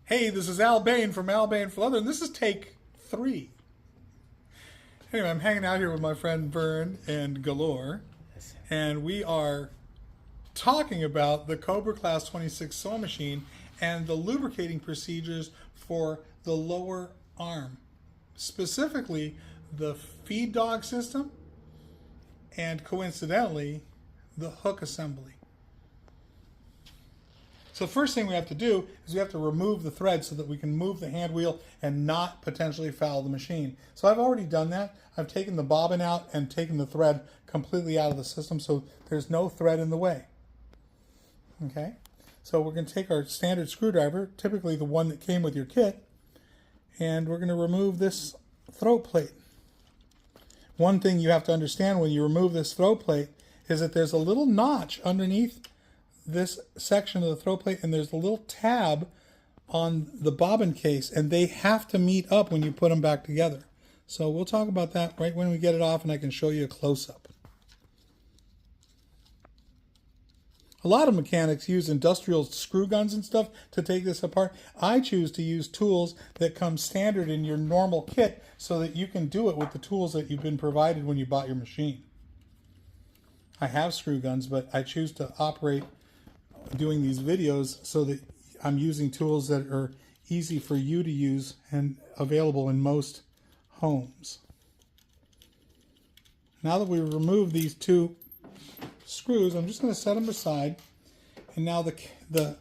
Hey, this is Al Bain from Al Bain for Leather, and this is take 3. Anyway, I'm hanging out here with my friend Vern and Galore, and we are talking about the Cobra Class 26 sewing machine and the lubricating procedures for the lower arm, specifically the feed dog system and coincidentally the hook assembly. So the first thing we have to do is we have to remove the thread so that we can move the hand wheel and not potentially foul the machine. So I've already done that. I've taken the bobbin out and taken the thread completely out of the system so there's no thread in the way. Okay, so we're going to take our standard screwdriver, typically the one that came with your kit, and we're going to remove this throat plate. One thing you have to understand when you remove this throat plate is that there's a little notch underneath this section of the throat plate, and there's a little tab on the bobbin case, and they have to meet up when you put them back together. So we'll talk about that right when we get it off, and I can show you a close-up. A lot of mechanics use industrial screw guns and stuff to take this apart. I choose to use tools that come standard in your normal kit so that you can do it with the tools that you've been provided when you bought your machine. I have screw guns, but I choose to operate doing these videos so that I'm using tools that are easy for you to use and available in most homes. Now that we've removed these two screws, I'm just going to set them aside, and now the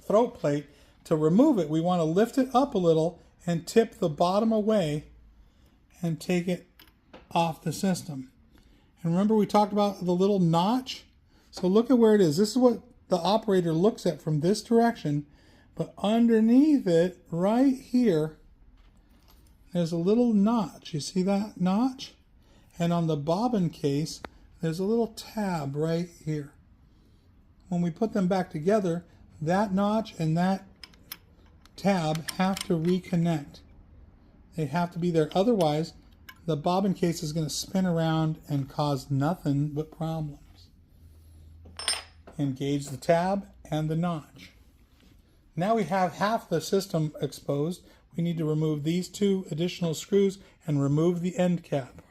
throat plate, to remove it, we want to lift it up a little and tip the bottom away and take it off the system. And remember we talked about the little notch? So look at where it is. This is what the operator looks at from this direction, but underneath it, right here, there's a little notch. You see that notch? And on the bobbin case, there's a little tab right here. When we put them back together, that notch and that tab have to reconnect. They have to be there. Otherwise, the bobbin case is going to spin around and cause nothing but problems. Engage the tab and the notch. Now we have half the system exposed. We need to remove these two additional screws and remove the end cap.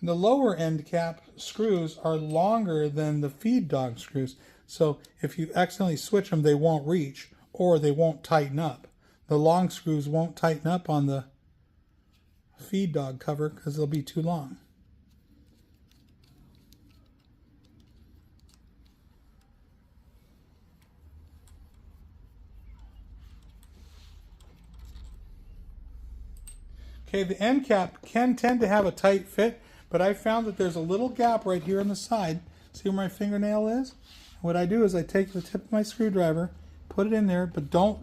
The lower end cap screws are longer than the feed dog screws. So if you accidentally switch them, they won't reach or they won't tighten up. The long screws won't tighten up on the feed dog cover because they'll be too long. Okay, the end cap can tend to have a tight fit, but I found that there's a little gap right here on the side. See where my fingernail is? What I do is I take the tip of my screwdriver, put it in there, but don't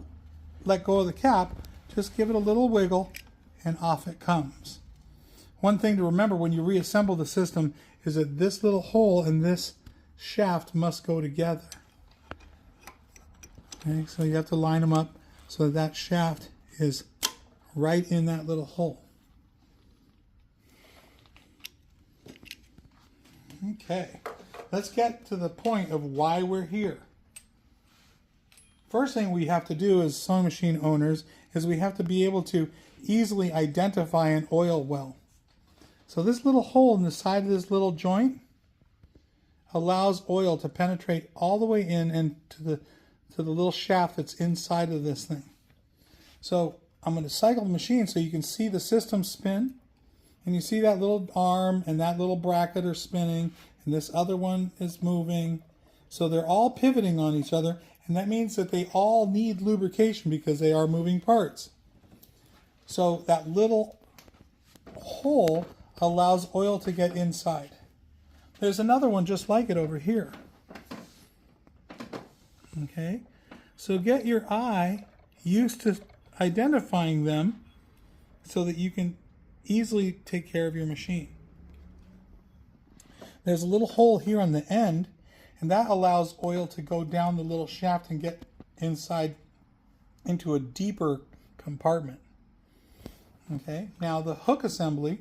let go of the cap. Just give it a little wiggle, and off it comes. One thing to remember when you reassemble the system is that this little hole and this shaft must go together. Okay, so you have to line them up so that that shaft is right in that little hole. Okay, let's get to the point of why we're here. First thing we have to do as sewing machine owners is we have to be able to easily identify an oil well. So this little hole in the side of this little joint allows oil to penetrate all the way in and to the little shaft that's inside of this thing. So I'm going to cycle the machine so you can see the system spin. And you see that little arm and that little bracket are spinning, and this other one is moving. So they're all pivoting on each other, and that means that they all need lubrication because they are moving parts. So that little hole allows oil to get inside. There's another one just like it over here. Okay, so get your eye used to identifying them so that you can easily take care of your machine. There's a little hole here on the end, and that allows oil to go down the little shaft and get inside into a deeper compartment. Okay, now the hook assembly,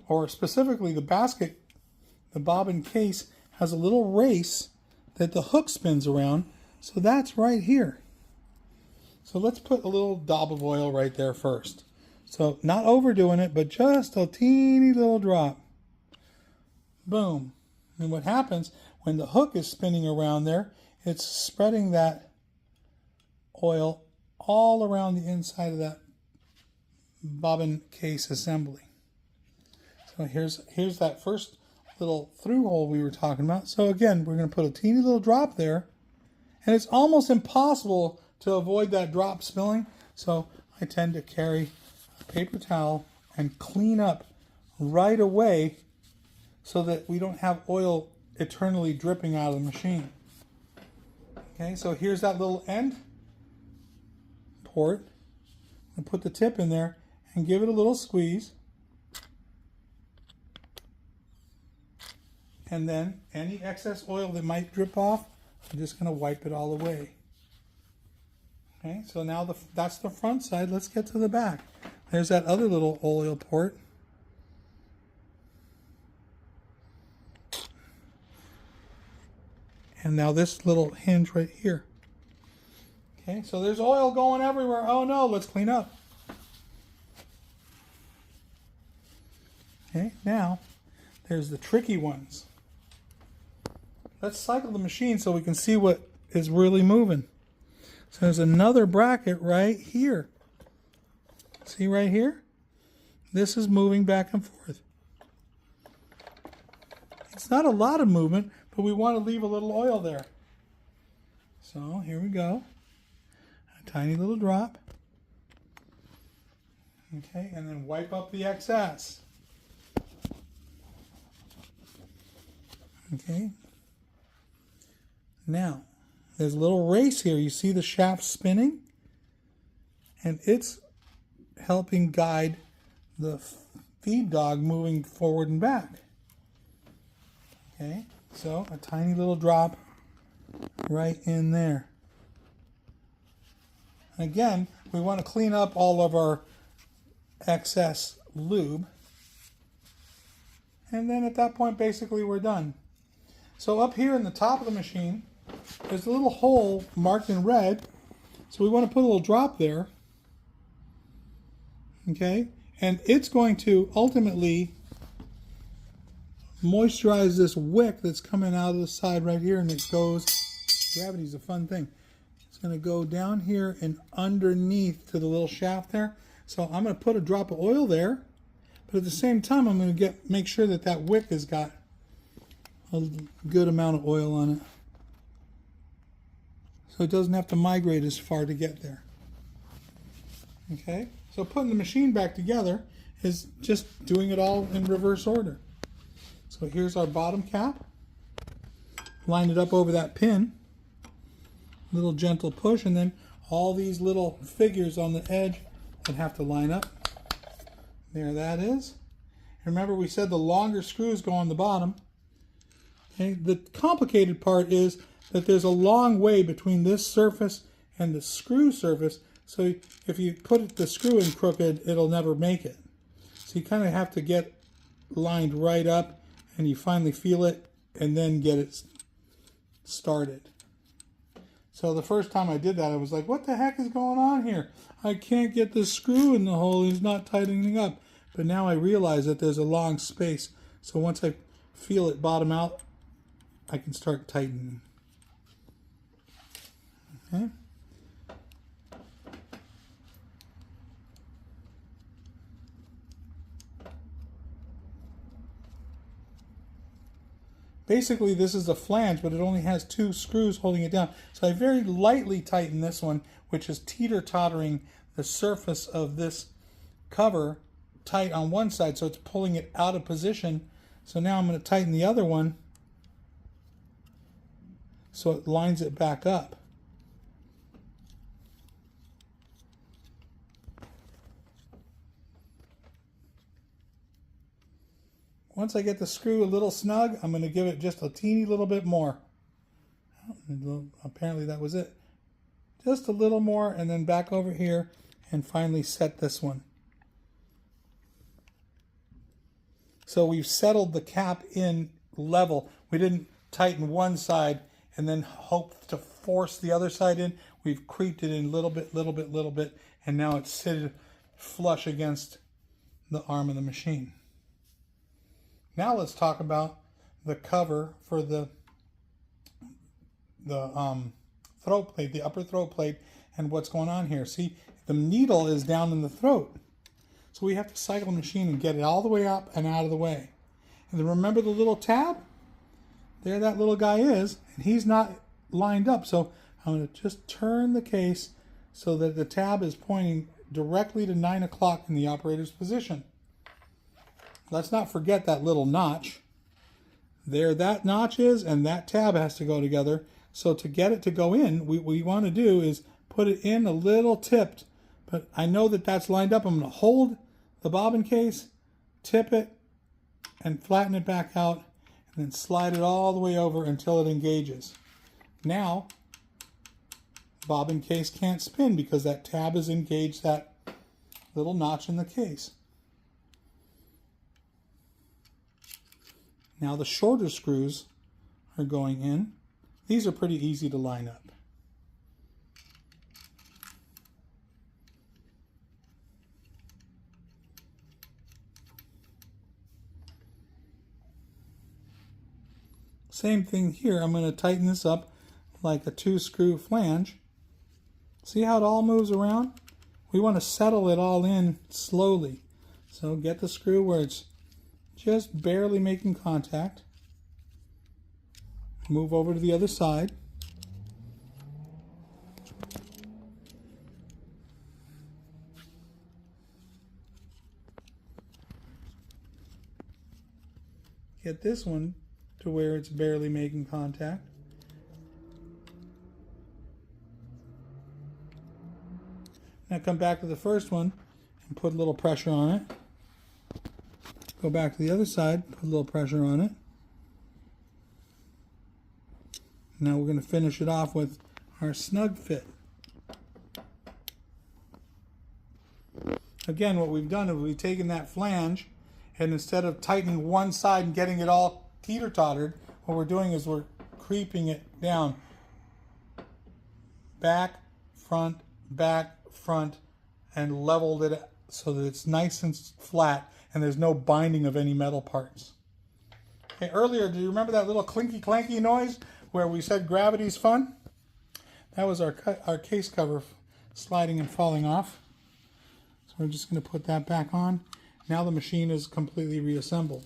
or specifically the basket, the bobbin case, has a little race that the hook spins around, so that's right here. So let's put a little dob of oil right there first. So not overdoing it, but just a teeny little drop. Boom. And what happens when the hook is spinning around there, it's spreading that oil all around the inside of that bobbin case assembly. So here's that first little through hole we were talking about. So again, we're going to put a teeny little drop there, and it's almost impossible to avoid that drop spilling. So I tend to carry a paper towel and clean up right away so that we don't have oil eternally dripping out of the machine. Okay, so here's that little end port. And put the tip in there and give it a little squeeze. And then any excess oil that might drip off, I'm just going to wipe it all away. Okay, so now that's the front side. Let's get to the back. There's that other little oil port. And now this little hinge right here. Okay, so there's oil going everywhere. Oh no, let's clean up. Okay, now there's the tricky ones. Let's cycle the machine so we can see what is really moving. So there's another bracket right here. See right here? This is moving back and forth. It's not a lot of movement, but we want to leave a little oil there. So here we go. A tiny little drop. Okay, and then wipe up the excess. Okay. Now, there's a little race here. You see the shaft spinning? And it's helping guide the feed dog moving forward and back. Okay, so a tiny little drop right in there. Again, we want to clean up all of our excess lube. And then at that point, basically, we're done. So up here in the top of the machine, there's a little hole marked in red. So we want to put a little drop there. Okay, and it's going to ultimately moisturize this wick that's coming out of the side right here, and it goes, gravity's a fun thing. It's going to go down here and underneath to the little shaft there. So I'm going to put a drop of oil there, but at the same time I'm going to make sure that that wick has got a good amount of oil on it, so it doesn't have to migrate as far to get there. Okay, so putting the machine back together is just doing it all in reverse order. So here's our bottom cap. Line it up over that pin. Little gentle push, and then all these little figures on the edge would have to line up. There that is. Remember, we said the longer screws go on the bottom. Okay, the complicated part is that there's a long way between this surface and the screw surface, so if you put the screw in crooked, it'll never make it. So you kind of have to get lined right up, and you finally feel it, and then get it started. So the first time I did that, I was like, what the heck is going on here? I can't get the screw in the hole, it's not tightening up. But now I realize that there's a long space, so once I feel it bottom out, I can start tightening. Okay. Basically, this is a flange, but it only has 2 screws holding it down. So I very lightly tighten this one, which is teeter-tottering the surface of this cover tight on one side, so it's pulling it out of position. So now I'm going to tighten the other one so it lines it back up. Once I get the screw a little snug, I'm going to give it just a teeny little bit more. Apparently that was it. Just a little more, and then back over here and finally set this one. So we've settled the cap in level. We didn't tighten one side and then hope to force the other side in. We've creeped it in little bit, and now it's sitting flush against the arm of the machine. Now let's talk about the cover for the throat plate, the upper throat plate, and what's going on here. See, the needle is down in the throat. So we have to cycle the machine and get it all the way up and out of the way. And then remember the little tab? There that little guy is, and he's not lined up. So I'm going to just turn the case so that the tab is pointing directly to 9 o'clock in the operator's position. Let's not forget that little notch. There that notch is, and that tab has to go together. So to get it to go in, what we want to do is put it in a little tipped. But I know that that's lined up. I'm going to hold the bobbin case, tip it, and flatten it back out, and then slide it all the way over until it engages. Now, bobbin case can't spin because that tab has engaged that little notch in the case. Now the shorter screws are going in. These are pretty easy to line up. Same thing here. I'm going to tighten this up like a 2-screw flange. See how it all moves around? We want to settle it all in slowly. So get the screw where it's just barely making contact. Move over to the other side. Get this one to where it's barely making contact. Now come back to the first one and put a little pressure on it. Go back to the other side, put a little pressure on it. Now we're going to finish it off with our snug fit. Again, what we've done is we've taken that flange, and instead of tightening one side and getting it all teeter-tottered, what we're doing is we're creeping it down. Back, front, and leveled it so that it's nice and flat and there's no binding of any metal parts. Okay, earlier, do you remember that little clinky clanky noise where we said gravity's fun? That was our case cover sliding and falling off. So we're just going to put that back on. Now the machine is completely reassembled.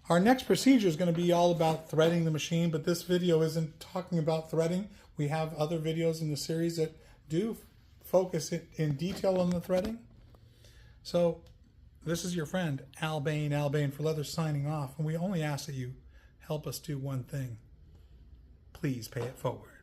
Our next procedure is going to be all about threading the machine, but this video isn't talking about threading. We have other videos in the series that do focus it in detail on the threading. So this is your friend, Al Bain for Leather, signing off. And we only ask that you help us do one thing. Please pay it forward.